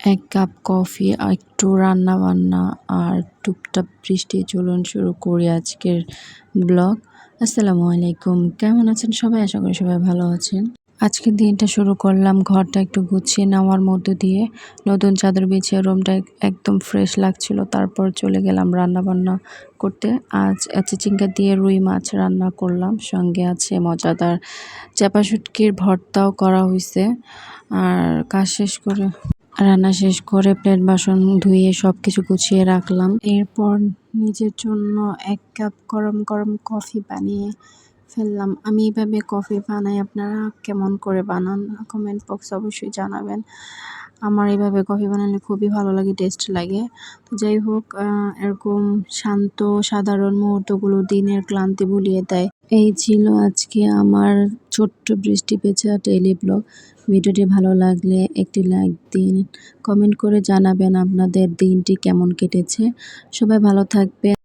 এক cup coffee, একটু রান্নাবান্না আর টুকটাক বৃষ্টি। চলুন শুরু করি আজকের ব্লগ। আসসালামু আলাইকুম, কেমন আছেন সবাই? আশা করি সবাই ভালো আছেন। আজকের দিনটা শুরু করলাম ঘরটা একটু গুছিয়ে নেওয়ার মধ্য দিয়ে। নতুন চাদর বিছিয়ে রুমটা একদম ফ্রেশ লাগছিল। তারপর চলে গেলাম রান্নাবান্না করতে। আজ চিচিঙ্গা দিয়ে রুই মাছ রান্না করলাম, সঙ্গে আছে মজাদার চাপা শুটকির ভর্তাও করা হয়েছে। আর রান্না শেষ করে প্লেট বাসন ধুয়ে সব কিছু গুছিয়ে রাখলাম। এরপর নিজের জন্য এক কাপ গরম গরম কফি বানিয়ে ফেললাম। আমি এইভাবে কফি বানাই, আপনারা কেমন করে বানান কমেন্ট বক্সে অবশ্যই জানাবেন। আমার এইভাবে কফি বানালে খুবই ভালো লাগে, টেস্ট লাগে। তো যাই হোক, এরকম শান্ত সাধারণ মুহূর্তগুলো দিনের ক্লান্তি ভুলিয়ে দেয়। এই ছিল আজকে আমার ছোট্ট বৃষ্টি ভেজা ডেইলি ব্লগ। ভিডিওটি ভালো লাগলে একটি লাইক দিন, কমেন্ট করে জানাবেন আপনাদের দিনটি কেমন কেটেছে। সবাই ভালো থাকবেন।